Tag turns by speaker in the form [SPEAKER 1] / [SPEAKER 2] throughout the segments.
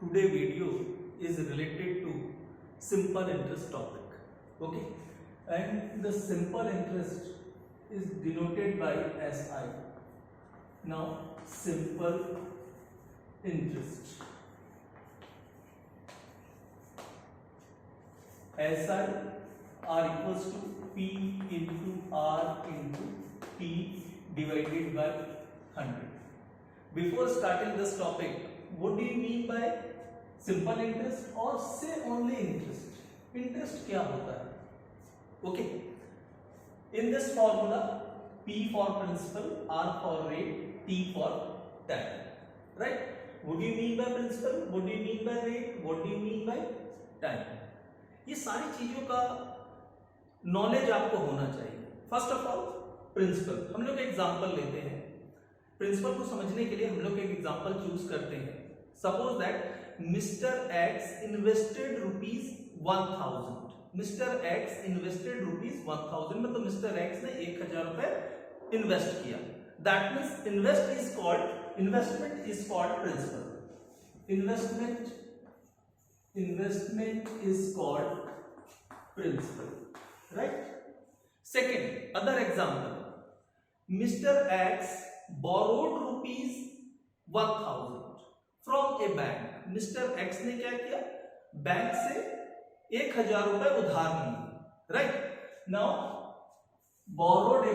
[SPEAKER 1] Today video is related to simple interest topic. Okay, and the simple interest is denoted by SI. Now simple interest, SI are equals to P into R into T divided by 100. Before starting this topic, what do you mean by simple interest or say only interest? Interest क्या होता है? Okay. In this formula, P for principal, R for rate, T for time. Right? What do you mean by principal? What do you mean by rate? What do you mean by time? ये सारी चीजों का knowledge आपको होना चाहिए. First of all principal, हम लोग example लेते हैं. प्रिंसिपल को समझने के लिए हम लोग एक एग्जांपल चूज करते हैं. Suppose that mister X invested ₹1000. Mister X invested ₹1000, मतलब मिस्टर एक्स ने 1000 रुपए इन्वेस्ट किया. That means investment is called principal. Investment is called principal. Right. Second, other example, mister X borrowed ₹1000 from a bank. Mister X ने क्या किया? Bank से 1000 रुपए उधार लिए. Right. Now borrowed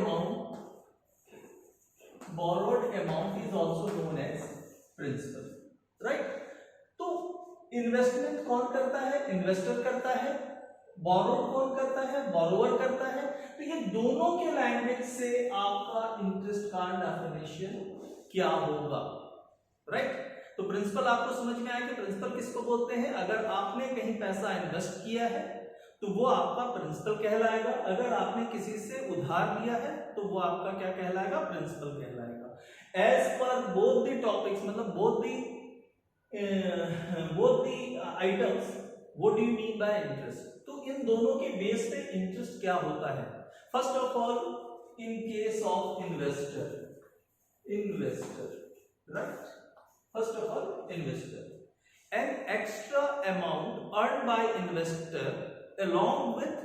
[SPEAKER 1] amount is also known as principal. Right. तो investment कौन करता है? इन्वेस्टर करता है. बोरोड कौन करता है? बोरोवर करता है. तो ये दोनों के लैंग्वेज से आपका इंटरेस्ट का डेफिनेशन क्या होगा? राइट. तो प्रिंसिपल आपको समझ में आया कि प्रिंसिपल किसको बोलते हैं? अगर आपने कहीं पैसा इन्वेस्ट किया है तो वो आपका प्रिंसिपल कहलाएगा. अगर आपने किसी से उधार लिया है तो वो आपका क्या कहलाएगा? प्रिंसिपल कहलाएगा. As per both the topics, मतलब both the items, what do you mean by interest? तो इन दोनों के बेस पे इंटरेस्ट क्या होता है? First of all, in case of investor, right. First of all, investor, an extra amount earned by investor along with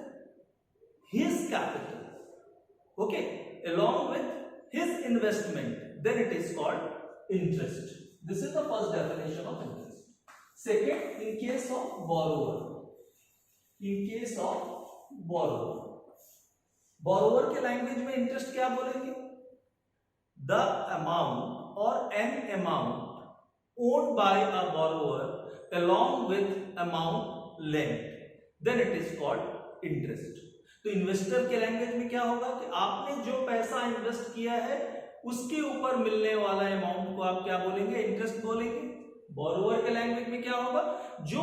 [SPEAKER 1] his capital, okay, along with his investment, then it is called interest. This is the first definition of interest. Second, in case of borrower, borrower के language में interest क्या बोलेंगे? The amount और an amount owned by a borrower along with amount lent, then it is called interest. तो investor के language में क्या होगा कि आपने जो पैसा इन्वेस्ट किया है उसके ऊपर मिलने वाला अमाउंट को आप क्या बोलेंगे? इंटरेस्ट बोलेंगे. बोरोवर के लैंग्वेज में क्या होगा? जो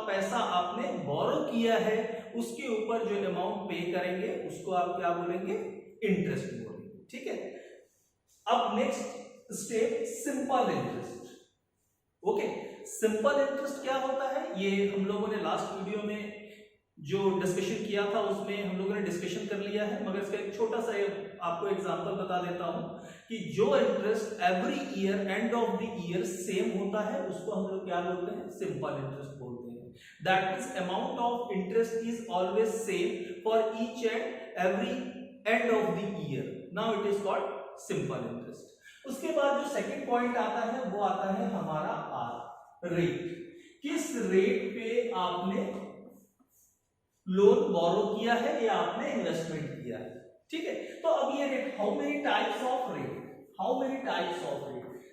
[SPEAKER 1] पैसा आपने बोरो किया है उसके ऊपर जो अमाउंट पे करेंगे उसको आप क्या बोलेंगे? इंटरेस्ट बोलेंगे. ठीक है. अब next step, simple interest. Okay. Simple interest क्या होता है? ये हम लोगों ने लास्ट वीडियो में जो डिस्कशन किया था उसमें हम लोगों ने डिस्कशन कर लिया है, मगर इसका एक छोटा सा आपको एग्जांपल बता देता हूं कि जो interest every year end of the year same होता है उसको हम लोग क्या बोलते हैं? सिंपल इंटरेस्ट बोलते हैं. That means amount of interest is always same for each and every end of the year. Now it is called simple interest. उसके बाद जो सेकंड पॉइंट आता है वो आता है हमारा आर, रेट. किस रेट पे आपने लोन बोरो किया है या आपने इन्वेस्टमेंट किया है. ठीक है. तो अब ये rate, how many types of rate?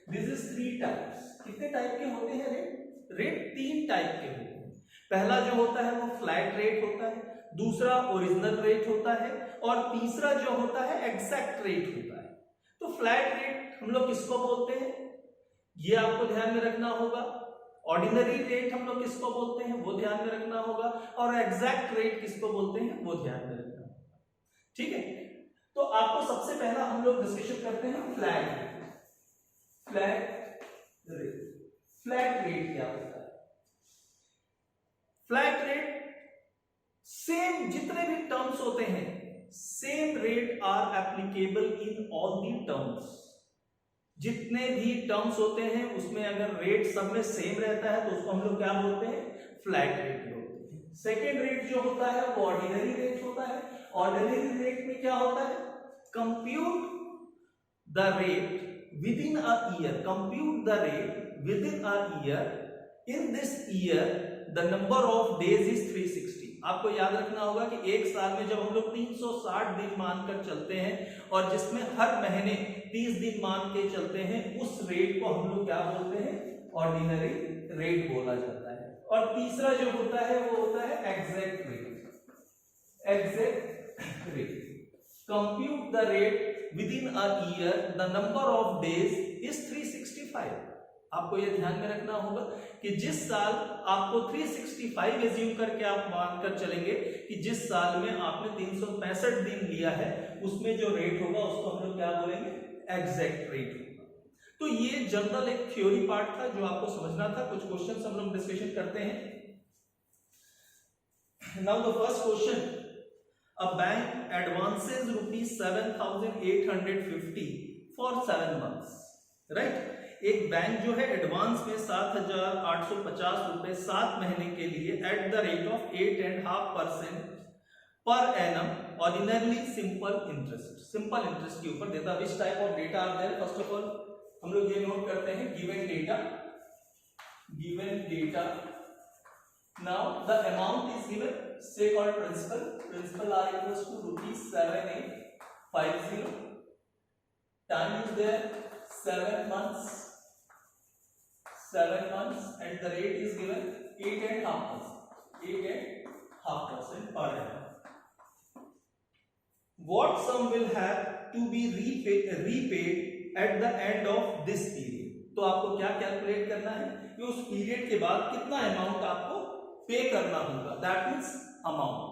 [SPEAKER 1] This is 3 types. कितने टाइप के होते हैं रेट? रेट 3 टाइप के होते हैं. पहला जो होता है वो फ्लैट रेट होता है, दूसरा ओरिजिनल रेट होता है और तीसरा जो होता है एग्जैक्ट रेट होता है. तो फ्लैट रेट हम लोग किसको बोलते हैं? ये आपको ध्यान में रखना होगा. ऑर्डिनरी रेट हम लोग किसको बोलते हैं? वो ध्यान में रखना होगा. और एग्जैक्ट रेट किसको बोलते हैं? वो ध्यान में रखना होगा. ठीक है. तो आपको सबसे पहला हम लोग डिस्कशन करते हैं फ्लैट रेट. फ्लैट रेट क्या होता है? फ्लैट रेट सेम, जितने भी टर्म्स होते हैं same rate are applicable in all the terms. जितने भी टर्म्स होते हैं उसमें अगर रेट सब में सेम रहता है तो उसको हम लोग क्या बोलते हैं, फ्लैट रेट बोलते हैं। सेकेंड रेट जो होता है वो ऑर्डिनरी रेट होता है। ऑर्डिनरी रेट में क्या होता है, compute the rate within a year, compute the rate within a year, in this year the number of days is 360। आपको याद रखना होगा कि एक साल में जब हम लोग 360 दिन मानकर चलते हैं और जिसमें हर महीने 30 दिन मान के चलते हैं, उस रेट को हम लोग क्या बोलते हैं, ऑर्डिनरी रेट बोला जाता है। और तीसरा जो होता है वो होता है exact rate. Exact rate, compute the rate within a year, the number of days is 365। आपको ये ध्यान में रखना होगा कि जिस साल आपको 365 एज्यूम करके आप मानकर चलेंगे कि जिस साल में आपने 365 दिन लिया है, उसमें जो रेट होगा उसको हम लोग क्या बोलेंगे, एग्जैक्ट रेट होगा। तो ये जनरल एक थ्योरी पार्ट था जो आपको समझना था। कुछ क्वेश्चंस हम लोग डिस्कशन करते हैं। Now the first question, a bank advances ₹7,850 for 7 months, right. एक बैंक जो है एडवांस में 7,850 रुपए 7 महीने के लिए एट द रेट ऑफ 8.5% पर annum ordinarily simple interest, simple interest के ऊपर देता। Which type of data are there, first of all हम लोग ये नोट करते हैं, given data, given data. Now the amount is given, so called principal, principal are equals to ₹7,850, time is there 7 months, 7 months, and the rate is given 8.5%, 8.5% per annum. What sum will have to be repaid at the end of this period? तो आपको क्या calculate करना है कि उस period के बाद कितना अमाउंट आपको पे करना होगा, दैट मीन्स अमाउंट।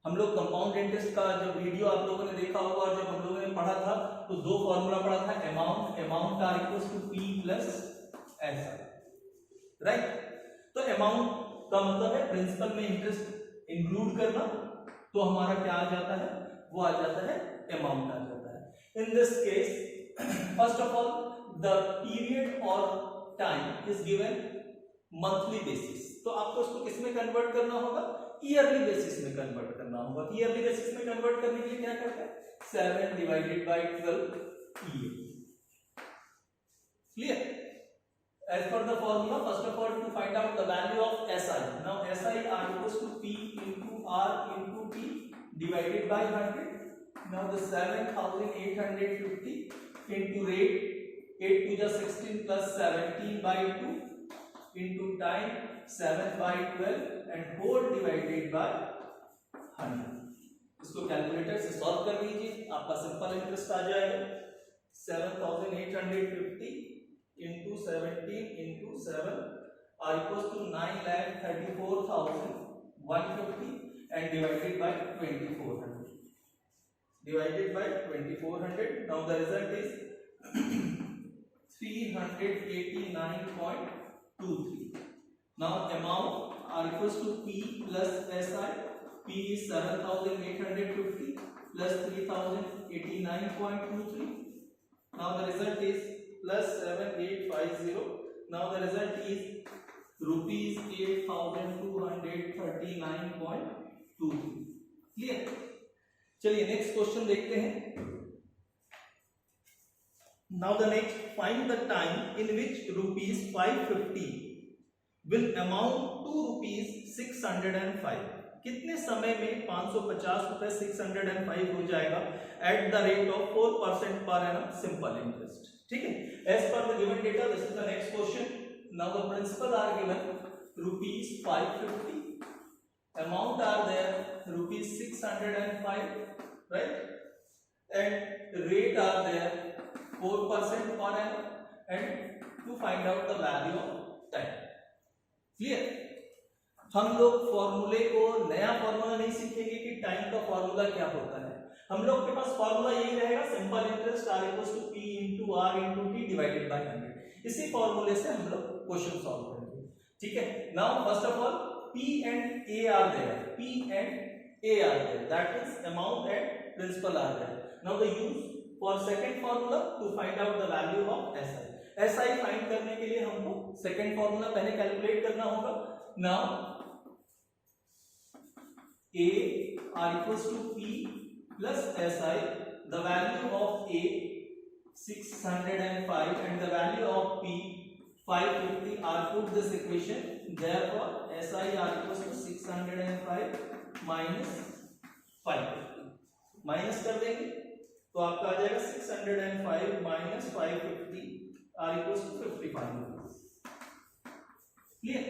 [SPEAKER 1] हम लोग कंपाउंड इंटरेस्ट का जब वीडियो आप लोगों ने देखा होगा और जब हम लोगों ने पढ़ा था तो दो फॉर्मूला पढ़ा था, amount are equals to P plus ऐसा, राइट। तो अमाउंट का मतलब है प्रिंसिपल में इंटरेस्ट इंक्लूड करना, तो हमारा क्या आ जाता है, वो आ जाता है अमाउंट आ जाता है। In this case first of all the period और time is given monthly basis, तो आपको इसको किस में कन्वर्ट करना होगा, ईयरली बेसिस में कन्वर्ट करना होगा। ईयरली बेसिस में कन्वर्ट करने के लिए क्या करते हैं, 7 divided by 12 year, clear. As per the formula, first of all, to find out the value of SI. Now, SI are equals to P into R into T divided by 100. Now, the 7,850 into rate, 8 to the 16 plus 17 by 2 into time 7 by 12 and whole divided by 100. इसको calculator से solve कर लीजिए, आपका simple interest आ जाएगा 7,850 into 17 into 7 are equals to 9,34,150 and divided by 2400. Divided by 2400. Now the result is 389.23. Now amount are equals to P plus SI. P is 7,850 plus 3,089.23. Now the result is plus 7,850. Now the result is rupees 8,239.23. Clear. चलिए next question देखते हैं। Now the next, find the time in which rupees 550 will amount to rupees 605. कितने समय में 550 रुपए 605 हो जाएगा at the rate of 4% per annum simple interest, ठीक है। As per the given data, this is the next question. Now the principal are given rupees 550, amount are there rupees 605, right, and rate are there 4% per annum, and to find out the value of time. Clear. हम लोग फॉर्मूले को, नया formula नहीं सीखेंगे कि time का formula क्या होता है। हम लोग के पास फॉर्मूला यही रहेगा, simple interest are equals to P into R into T divided by 100। इसी फॉर्मूले से हम लोग क्वेश्चन सॉल्व करेंगे, ठीक है। Now first of all P and A are there, P and A are there, that means amount and principal are there. Now the use for second formula to find out the value of S I. S I find करने के लिए हमको second formula पहले calculate करना होगा। Now A R equals to P plus SI, the value of A 605 and the value of P 550 are put this equation. Therefore SI are equals to 605 minus 550. Minus कर देंगे तो आपका आ जाएगा 605 minus 550 are equals to 55. Clear?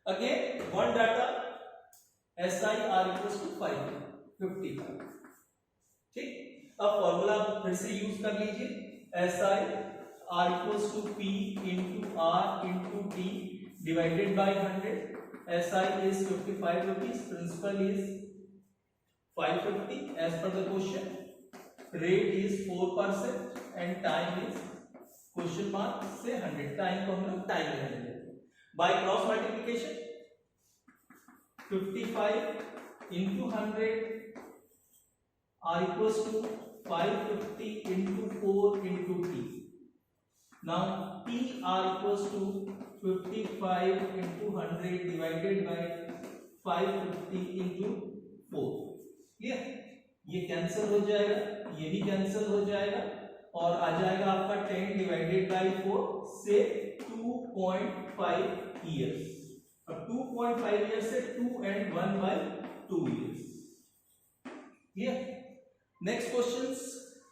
[SPEAKER 1] Again one data SI are equals to 555. ठीक, अब formula फिर से use कर लीजिए। SI are equals to P into R into T divided by 100. SI is 55 rupees, principal is 550 as per the question, rate is 4% and time is question mark से 100, time को हम लोग टाइम में लेते हैं। By cross multiplication 55 into 100 are equals to 550 into 4 into T. Now T are equals to 55 into 100 divided by 550 into 4. Clear? ये cancel हो जाएगा, ये भी कैंसिल हो जाएगा और आ जाएगा आपका 10 डिवाइडेड बाई 4 से 2.5 ईयर्स। अब 2.5 ईयर्स से 2 and 1 by 2 years। Clear? Next questions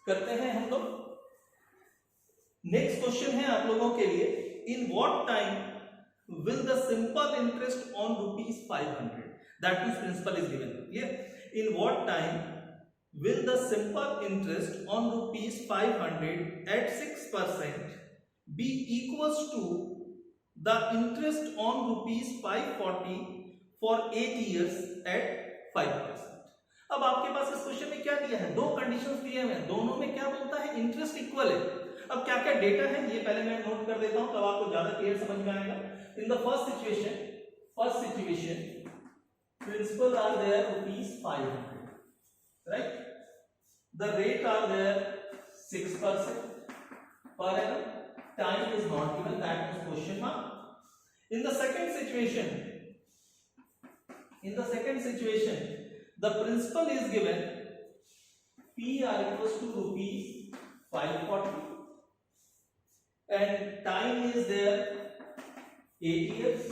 [SPEAKER 1] करते हैं हम लोग। नेक्स्ट क्वेश्चन है आप लोगों के लिए, in what time will the simple interest on ₹500, that means principal is given. Clear? In what time will the simple interest on ₹500 at 6% be equals to the interest on ₹540 for 8 years at 5%? अब आपके पास इस question में क्या दिया है, दो conditions दिए हुए हैं, दोनों में क्या बोलता है, इंटरेस्ट इक्वल है। अब क्या क्या डेटा है ये पहले मैं नोट कर देता हूं तब आपको ज्यादा क्लियर समझ में आएगा। In the first situation principal are there ₹500, right? The rate are there 6% per annum. Time is not given, that is question mark. In the second situation, the principal is given P are equals to ₹540 and time is there 8 years.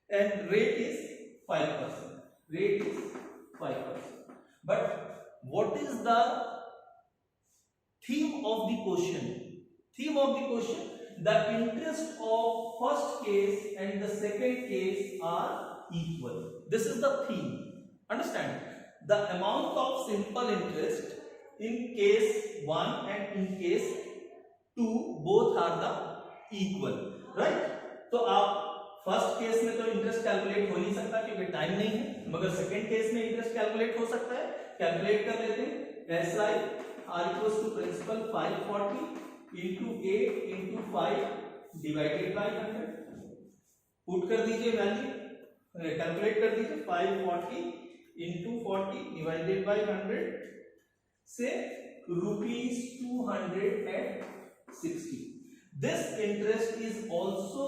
[SPEAKER 1] And rate is 5%. Rate is 5%. But what is the theme of the question? Theme of the question: the interest of first case and the second case are equal. This is the theme. Understand? The amount of simple interest in case 1 and in case 2 both are the equal. Right? तो आप first case में तो interest calculate हो नहीं सकता क्योंकि time नहीं है, मगर सेकंड केस में इंटरेस्ट कैलकुलेट हो सकता है। कैलकुलेट कर लेते हैं। S I are equals to principal 540 into 8 into 5 divided by 100। Put कर दीजिए वैल्यू, कैलकुलेट कर दीजिए। 540 इंटू 40 डिवाइडेड बाई 100 से ₹260। This interest is also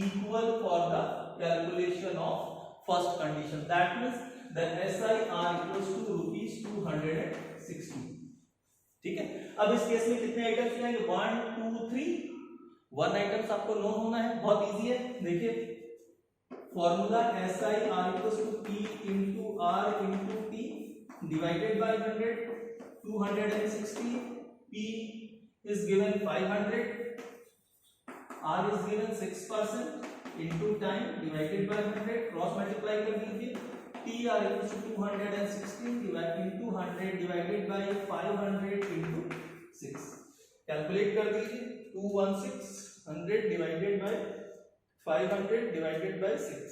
[SPEAKER 1] equal for the calculation of first condition, that means the SI are equals to ₹260। ठीक है, अब इस case में कितने आइटम्स आएंगे, 1 2 3। 1 आइटम्स आपको नो होना है, बहुत इजी है। देखिए formula SI are equals to P into R into T divided by 100, 260। P is given 500, R is given 6% into time divided by 100, cross multiply कर दीजिए। T R equals to 216 into 100 divided by 500 into 6। Calculate कर दीजिए। 216 100 divided by 500 divided by 6।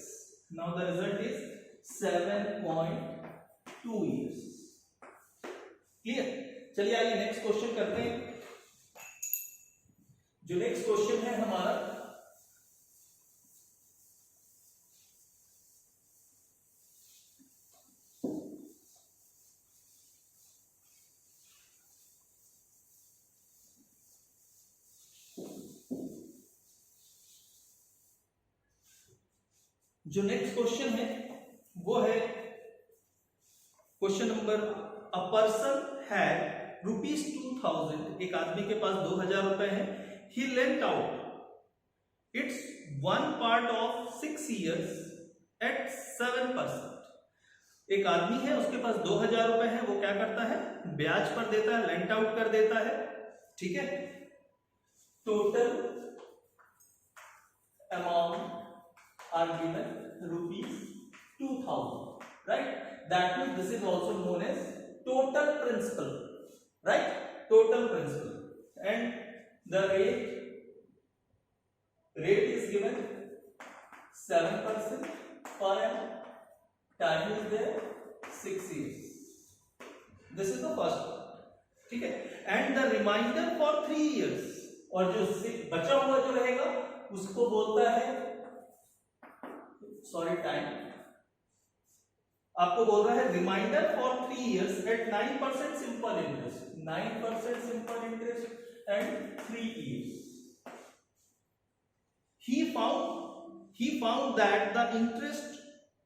[SPEAKER 1] Now the result is 7.2 years। Clear? चलिए आइए next question करते हैं। जो next question है हमारा, जो नेक्स्ट क्वेश्चन है वो है question number, a person had ₹2000, एक आदमी के पास 2000 रुपए है, he lent out it's 1 part of 6 years at 7%। एक आदमी है, उसके पास 2000 रुपए है, वो क्या करता है, ब्याज पर देता है, लेंट आउट कर देता है, ठीक है। Total amount are given ₹2000, right. That means this is also known as total principal, right, total principal. And the rate is given 7% per annum, time is there 6 years, this is the first one, ठीक है। and the remainder for 3 years, और जो बचा हुआ जो रहेगा उसको बोलता है, सॉरी टाइम, आपको बोल रहा है reminder for 3 years at 9% simple interest, 9% simple interest and 3 years। He found that the interest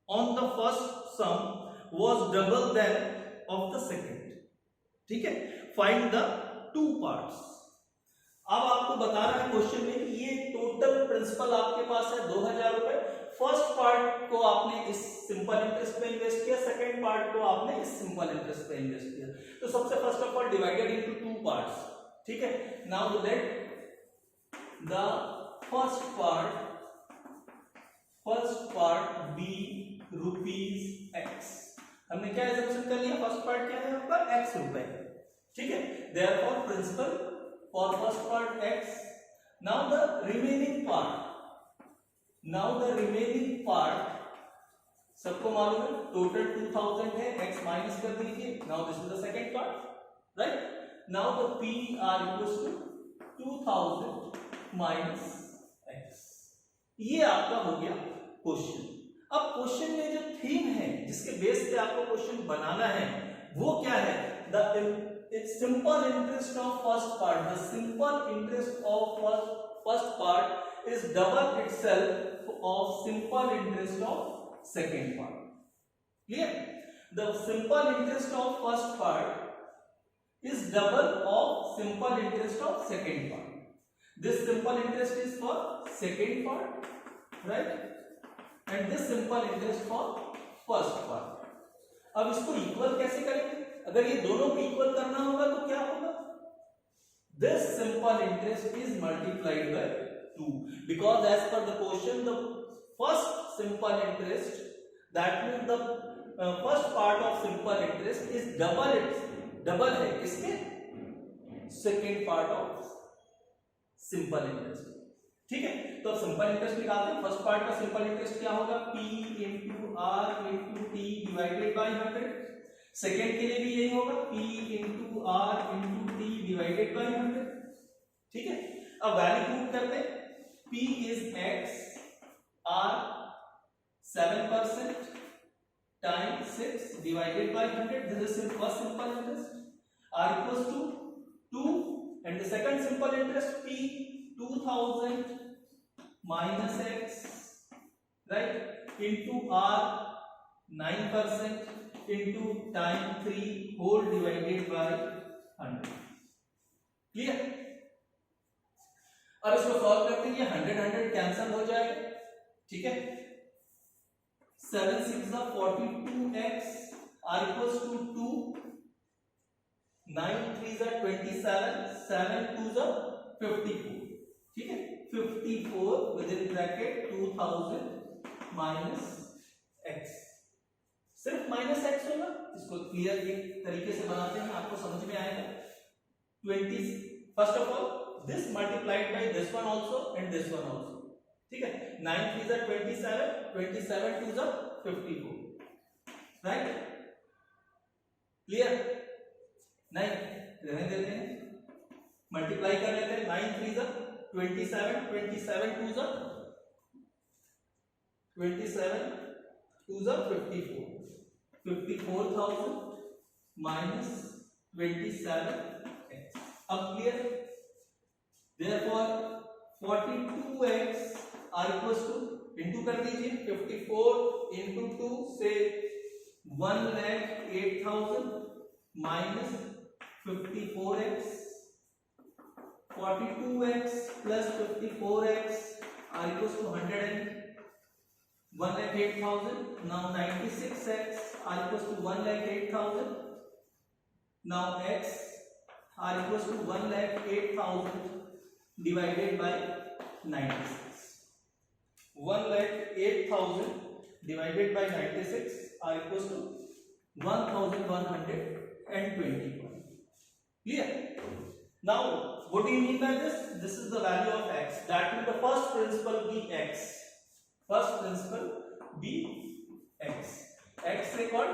[SPEAKER 1] on the first sum was double that of the second, ठीक है। Find the two parts। अब आपको बता रहा है क्वेश्चन में कि ये टोटल प्रिंसिपल आपके पास है 2000 रुपए, फर्स्ट पार्ट को आपने इस सिंपल इंटरेस्ट पे इन्वेस्ट किया, सेकंड पार्ट को आपने इस सिंपल इंटरेस्ट पे इन्वेस्ट किया, तो सबसे first of all divided into 2 parts, ठीक है। Now let the first part be ₹X। हमने क्या एजम्पशन कर लिया, फर्स्ट पार्ट क्या है आपका X रुपए, ठीक है। Therefore principal for first part X। Now the remaining part सबको मालूम है, टोटल 2000 है, X माइनस कर दीजिए। Now this is the second part, right. Now the PR equals to 2000 minus X। ये आपका हो गया क्वेश्चन। अब क्वेश्चन में जो थीम है, जिसके बेस पे आपको क्वेश्चन बनाना है, वो क्या है, the simple interest of first part, the simple interest of first part is double itself of simple interest of second part, clear. The simple interest of first part is double of simple interest of second part. This simple interest is for second part, right? And this simple interest for first part. अब इसको equal कैसे करेंगे, अगर ये दोनों को equal करना होगा तो क्या होगा, this simple interest is multiplied by 2, because as per the question the first simple interest, that means the first part of simple interest is double है किसके, second part of simple interest, ठीक है। तो अब सिंपल इंटरेस्ट निकालते हैं। First part का simple interest क्या होगा, P into R into T divided by 100। Second के लिए भी यही होगा, P into R into T divided by 100, ठीक है। अब वैल्यू प्रूव करते हैं, P is X, R 7% time 6 divided by 100, this is first simple interest. R equals to 2 and the second simple interest P 2000 minus X, right, into R 9% into time 3 whole divided by 100, clear। अब इसको solve करते हैं, ये 100 cancel हो जाएगा, ठीक है। 7 6 42X, R equals to 2, 9 3 27, 7 2 54, ठीक है। 54 with in bracket 2000 minus X, सिर्फ माइनस X होगा, इसको क्लियर एक तरीके से बनाते हैं, आपको समझ में आएगा। 20, first of all this multiplied by this one also and this one also, ठीक है। 9 3 27, 27 2 54, राइट, क्लियर। नहीं रहने देते हैं, मल्टीप्लाई कर लेते हैं। 9 3 27, 27 2 27 2 54, 54,000 माइनस 27X। अब clear. Therefore 42X are equals to into कर दीजिए 54 इंटू 2 से 1,08,000 minus 54x 42x plus 54x are equals to 1,08,000. Now 96x are equals to 1,08,000. Now x are equals to 1,08,000 divided by 96. 1,08,000 divided by 96 are equals to 1,120. Clear? Now, what do you mean by this? This is the value of x. That means the first principal be x. First principal be x. X record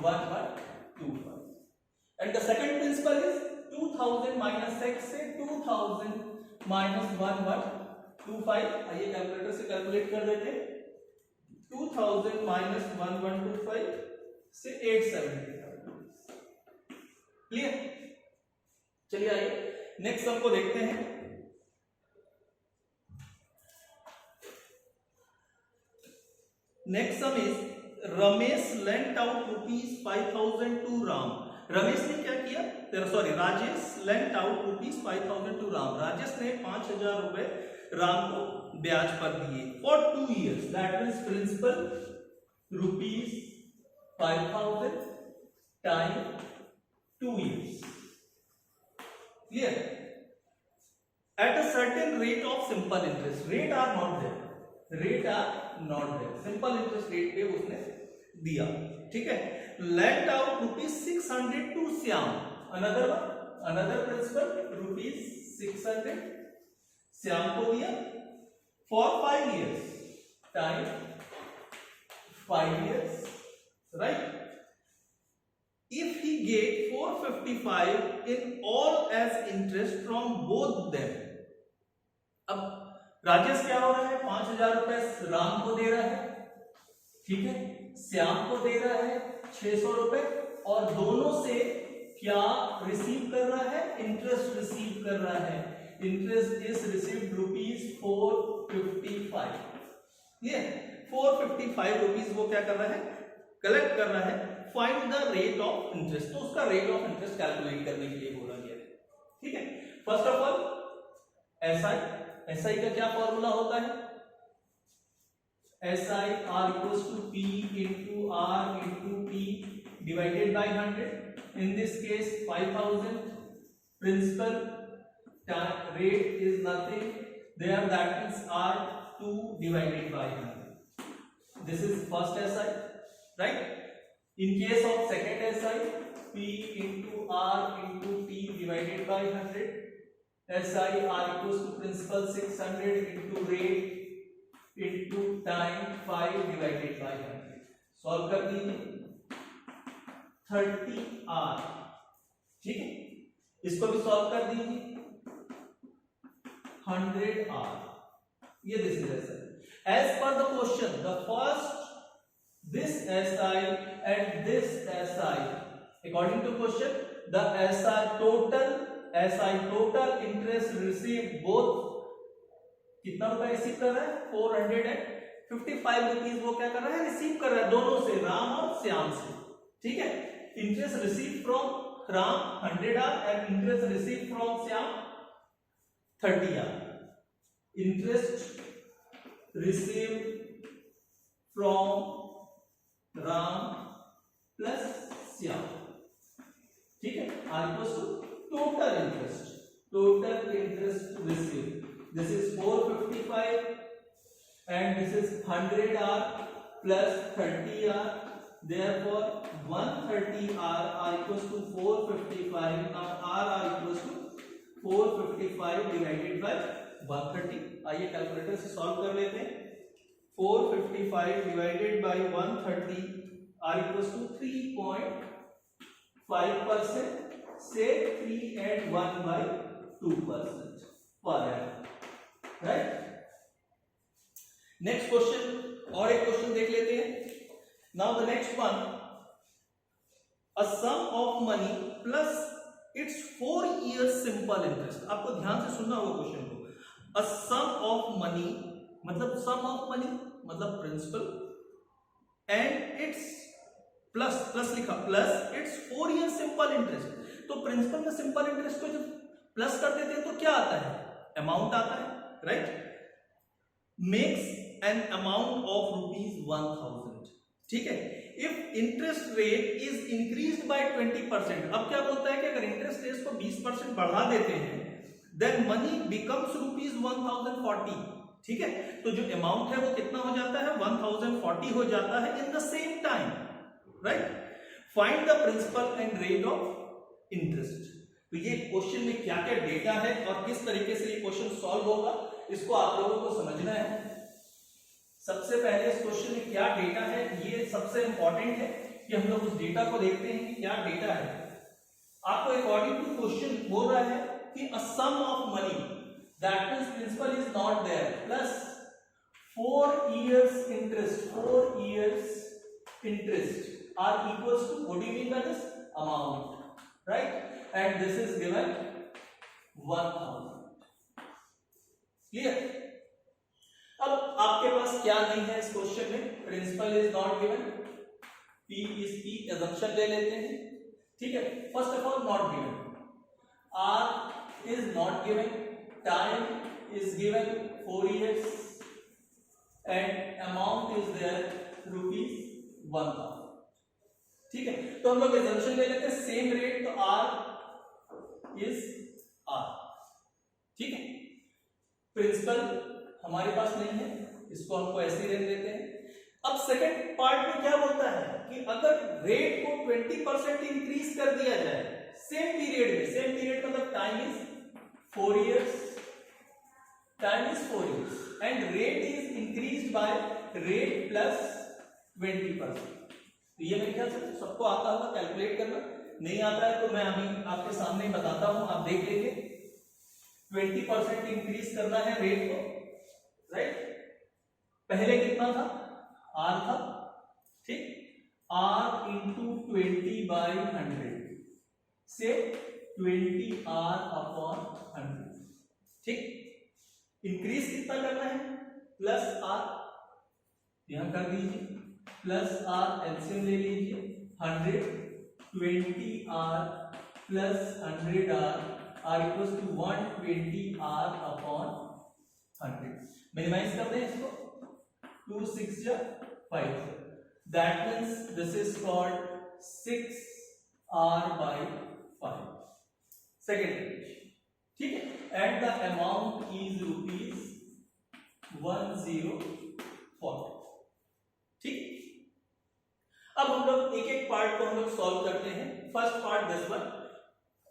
[SPEAKER 1] 1125. And the second principal is 2000 minus x से 2000 minus 1125. आइए calculator से calculate कर देते हैं. 2000 minus 1125 से 870. Clear? चलिए आइए next sum को देखते हैं. Next sum is Ramesh lent out ₹5,000 to Ram. Ramesh ने क्या किया? Rajesh lent out ₹5,000 to Ram. Rajesh ने 5,000 रुपए राम को ब्याज पर दिए for 2 years. That means principal ₹5,000 time 2 years. Clear? At a certain rate of simple interest. Rate are not there. Simple interest rate पे उसने दिया. ठीक है. Lent out ₹600 to Shyam. Another principal ₹600 Shyam को दिया for 5 years. Time 5 years. Right? If he get 455 in all as interest from both them. अब राजेश क्या हो रहा है? 5,000 रुपए राम को दे रहा है, ठीक है, श्याम को दे रहा है 600 रुपए, और दोनों से क्या रिसीव कर रहा है? इंटरेस्ट रिसीव कर रहा है. Interest is received ₹455. ये 455 रुपीज वो क्या कर रहा है? कलेक्ट कर रहा है. Find the rate of interest. तो उसका रेट ऑफ इंटरेस्ट कैलकुलेट करने के लिए बोला गया है. ठीक है. फर्स्ट ऑफ ऑल एसआई का क्या फॉर्मूला होता है? SI R equals to P into R into P divided by 100. In this case 5,000 principal rate is nothing there, that means R2 divided by 100. This is first SI, right? In case of second SI, P into R into P divided by 100. SI R equals to principal 600 into rate into time 5 divided by 100. Solve कर दीजिए. 30R. ठीक है. इसको भी solve कर दीजिए. 100R. ये this is SI. As per the question, the first this SI and this SI, according to question, the SI total interest received both कितना रुपए रिसीव कर रहा है? 455 रुपीज वो क्या कर रहा है? रिसीव कर रहा है दोनों से, राम और श्याम से. ठीक है. Interest receive from Ram 100R and interest receive from Shyam 30R. Interest receive from Ram plus Shyam. ठीक है. R equals to total interest received. This is 455 and this is 100R plus 30R. Therefore 130R are equals to 455. Now R are equals to 455 divided by 130. आइए calculator से solve कर लेते हैं. 455 divided by 130 are equals to 3.5%. Say 3 and 1 by 2% per annum. Right? Next question, और एक question देख लेते हैं. Now the next one, a sum of money plus its 4 years simple interest. आपको ध्यान से सुनना होगा क्वेश्चन को. A sum of money मतलब sum of money मतलब प्रिंसिपल, एंड इट्स प्लस लिखा plus it's 4 year simple interest. तो प्रिंसिपल में सिंपल इंटरेस्ट को जब प्लस कर देते हैं तो क्या आता है, अमाउंट आता है, right. Makes an amount of ₹1000, ठीक है। If interest rate is increased by 20%, अब क्या बोलता है कि अगर इंटरेस्ट रेट को 20% बढ़ा देते हैं, देन मनी बिकम्स ₹1040, ठीक है। तो जो अमाउंट है वो कितना हो जाता है, 1040 हो जाता है in the same time, right. Find the principal and rate of interest. तो ये क्वेश्चन में क्या क्या डेटा है और किस तरीके से ये क्वेश्चन सॉल्व होगा, इसको आप लोगों को समझना है। सबसे पहले इस क्वेश्चन में क्या डेटा है, ये सबसे इंपॉर्टेंट है कि हम लोग उस डेटा को देखते हैं कि क्या डेटा है। आपको अकॉर्डिंग टू क्वेश्चन बोल रहा है कि a sum of money that means principal is not there plus 4 years interest, 4 years interest are equals to, what do you mean by this, amount, right? And this is given 1000. Clear. अब आपके पास क्या नहीं है इस question में, principal is not given, P is P, assumption ले लेते हैं, ठीक है। First of all not given, R is not given, time is given 4 years and amount is there ₹1000, ठीक है। तो हम लोग assumption ले लेते हैं सेम रेट, तो आर इज आर, ठीक है। प्रिंसिपल हमारे पास नहीं है, इसको हमको ऐसे ही रहने देते हैं। अब सेकंड पार्ट में क्या बोलता है कि अगर रेट को 20% इंक्रीज कर दिया जाए सेम पीरियड में, सेम पीरियड मतलब time is 4 years, time is 4 years and rate is increased by rate plus 20%। तो ये मेरे ख्याल से सबको आता होगा कैलकुलेट करना, नहीं आता है तो मैं अभी आपके सामने बताता हूं, आप देख लीजिए। 20% इंक्रीज करना है रेट को, राइट। पहले कितना था, आर था, ठीक, आर इंटू 20/100 से 20R/100, ठीक। इंक्रीज कितना करना है, प्लस आर, यहां कर दीजिए, प्लस आर एलसीएम ले लीजिए, 100 20R plus 100R are equals to 120R/100। Minimize कर दें इसको, 2 6 जा 5, that means this is called 6R/5, second condition, ठीक है। एंड द अमाउंट इज ₹1040, ठीक। अब हम लोग एक एक पार्ट को हम लोग सॉल्व करते हैं। First part this one,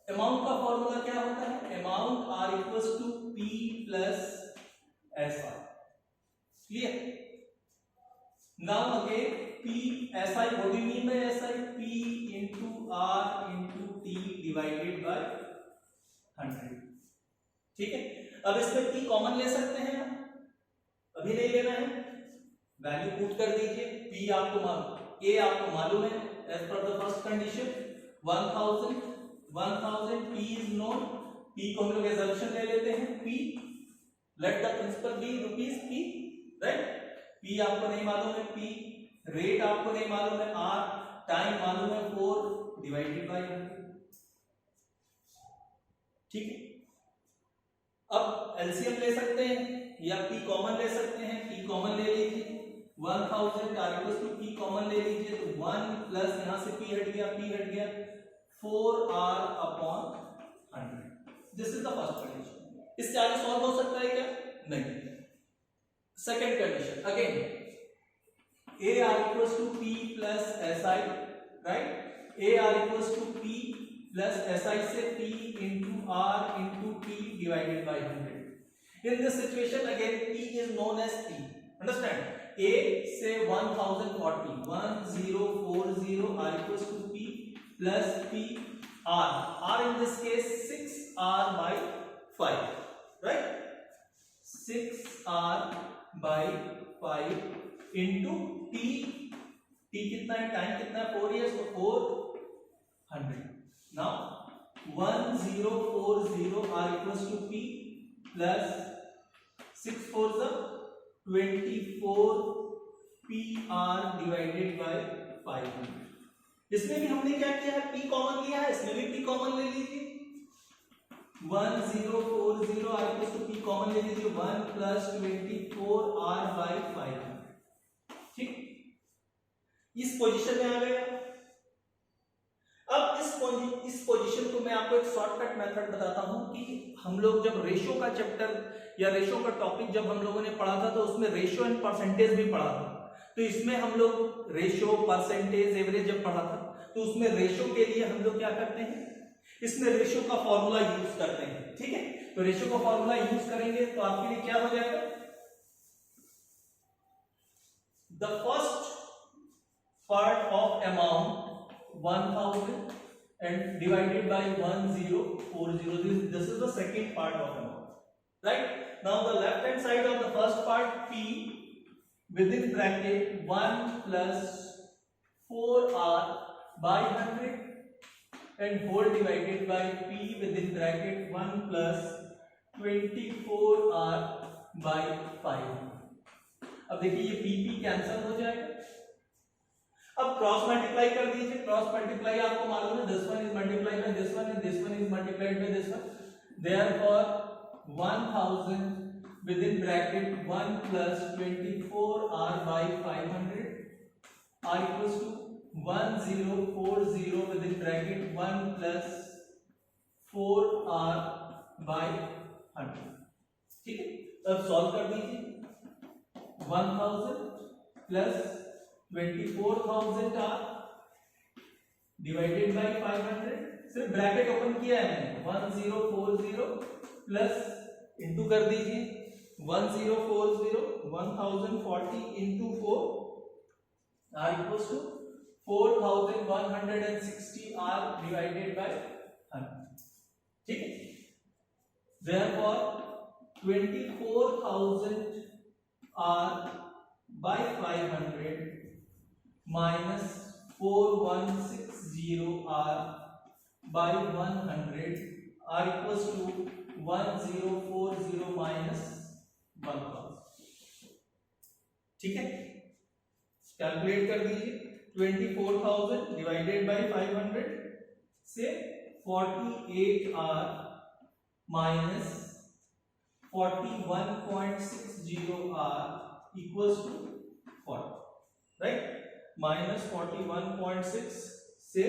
[SPEAKER 1] amount का फॉर्मूला क्या होता है, amount are equals to P plus S R, clear. Now again P S I, what do you mean by S I, P into R into T divided by 100, ठीक है। अब इसमें P common ले सकते हैं, अभी नहीं लेना है, वैल्यू पुट कर दीजिए। पी आपको मालूम, ए आपको मालूम है as per the first condition 1000 P is known, P को हम लोग assumption ले लेते हैं, P let the principal be ₹p, right. P आपको नहीं मालूम है, पी रेट आपको नहीं मालूम है, आर टाइम मालूम है 4 डिवाइडेड बाय 100, ठीक है। अब एलसीएम ले सकते हैं या पी कॉमन ले सकते हैं, पी कॉमन ले लीजिए, 1000 are equals to P common ले लीजिए, तो 1 प्लस यहां से पी हट गया, 4R/100, this is the first condition. इससे आगे सॉल्व हो सकता है क्या, नहीं। Second condition again, A are equals to P plus S I, right. A are equals to P plus S I से P into R into T divided by 100। In this situation again P is known as P, understand. A से 1040 are equals to P plus P R in this case 6R/5, right, 6R/5 into t कितना है, time कितना है, 4 years, तो 400। now 1040 R equals to p plus 6 4s 24 PR divided by 500। इसमें भी हमने क्या किया है, P कॉमन लिया है, इसमें भी P कॉमन ले लीजिए। 1040 R equals to P common ले लीजिए, 1 प्लस 24 R बाय 500। ठीक, इस पोजीशन में आ गया। अब इस पोजीशन को मैं आपको एक शॉर्टकट मेथड बताता हूं कि हम लोग जब रेशियो का चैप्टर या रेशियो का टॉपिक जब हम लोगों ने पढ़ा था तो उसमें रेशियो एंड परसेंटेज भी पढ़ा था। तो इसमें हम लोग रेशियो, परसेंटेज, एवरेज जब पढ़ा था तो उसमें रेशियो के लिए हम लोग क्या करते हैं, इसमें रेशियो का फॉर्मूला यूज करते हैं। ठीक है, तो रेशियो का फॉर्मूला यूज करेंगे तो आपके लिए क्या हो जाएगा, the first part of amount 1000 and divided by 1040. This is the second part of amount, right? Now the left hand side of the first part, P within bracket 1 plus 4R by 100 and whole divided by P within bracket 1 plus 24R by 500. अब देखिए ये P cancel हो जाएगा। अब cross multiply कर दीजिए, cross multiply आपको मालूम है, this one is multiplied by this one and this one is multiplied by this one, therefore 1000 within bracket 1 plus 24R by 500 R equals to 1040 within bracket 1 plus 4R by 100। ठीक है, अब solve कर दीजिए, 1000 plus 24,000 R divided bye 500, सिर्फ bracket open किया है मैंने, 1040 plus into कर दीजिए 1040 1040 into 4 R equals to 4160 R divided by 100। ठीक है, therefore 24,000 R by 500 minus 4160 R by 100 R equals to 1040 minus 1000। ठीक है, कैलकुलेट कर दीजिए, 24,000 डिवाइडेड बाय 500 से 48 R minus 41.60 R equals to 40, right? Minus 41.6 से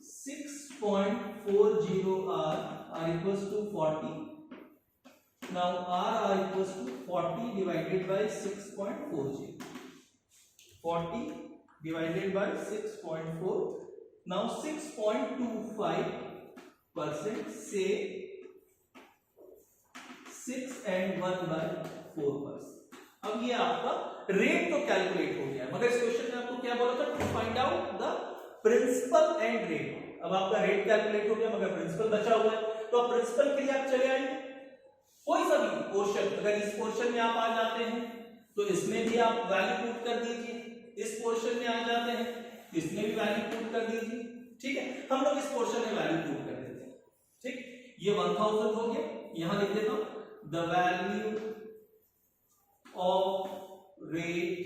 [SPEAKER 1] 6.40 R equals to 40. Now R equals to 40 divided by 6.40. 40 divided by 6.4. Now 6.25% से 6 and 1 by 4%। अब ये आपका रेट तो कैलकुलेट हो गया, मगर इस क्वेश्चन में आपको क्या बोला था, to find out the principal and rate. अब आपका रेट कैलकुलेट हो गया मगर प्रिंसिपल बचा हुआ है, तो अब प्रिंसिपल के लिए आप चले आएंगे, कोई सा भी पोर्शन, अगर इस पोर्शन में आप आ जाते हैं तो इसमें भी आप वैल्यू पुट कर दीजिए, इस पोर्शन में आ जाते हैं इसमें भी वैल्यू पुट कर दीजिए। ठीक है, हम लोग इस पोर्शन में वैल्यू पुट कर देते हैं। ठीक, ये 1000 हो गया, यहां लिख देता हूं, the value of rate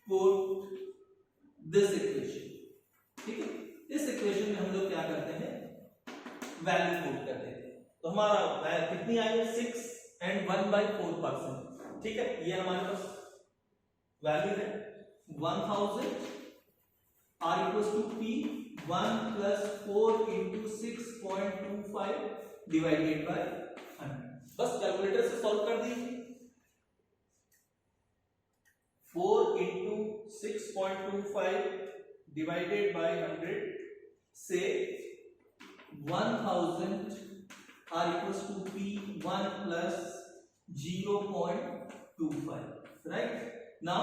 [SPEAKER 1] put this equation। ठीक है, इस इक्वेशन में हम लोग क्या करते हैं, वैल्यू पुट कर देते हैं, तो हमारा कितनी आई है, 6 and 1 by 4%। ठीक है, ये हमारे पास वैल्यू है 1000 R equals to P 1 plus 4 into 6.25 divided by 100। बस कैलकुलेटर से सॉल्व कर दीजिए, 4 into 6.25 divided by 100 से 1000 R equals to P 1 plus 0.25, right? Now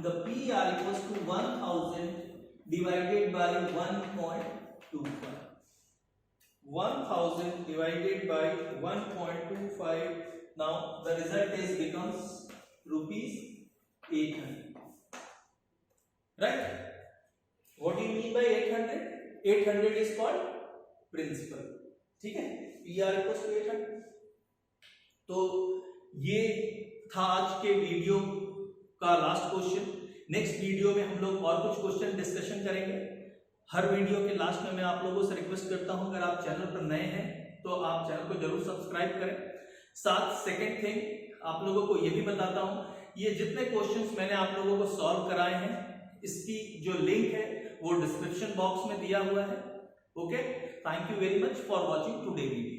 [SPEAKER 1] the P R equals to 1000 divided by 1.25. 1000 divided by 1.25. Now the result is becomes rupees 800, right? What do you mean by 800? 800 is called principal। ठीक है, PR equals to 800। तो ये था आज के video का last question. Next video में हम लोग और कुछ क्वेश्चन डिस्कशन करेंगे। हर वीडियो के लास्ट में मैं आप लोगों से रिक्वेस्ट करता हूं, अगर आप चैनल पर नए हैं तो आप चैनल को जरूर सब्सक्राइब करें। साथ सेकंड थिंग आप लोगों को ये भी बताता हूं, ये जितने क्वेश्चंस मैंने आप लोगों को सॉल्व कराए हैं इसकी जो लिंक है वो डिस्क्रिप्शन बॉक्स में दिया हुआ है। Okay, thank you very much for watching today video.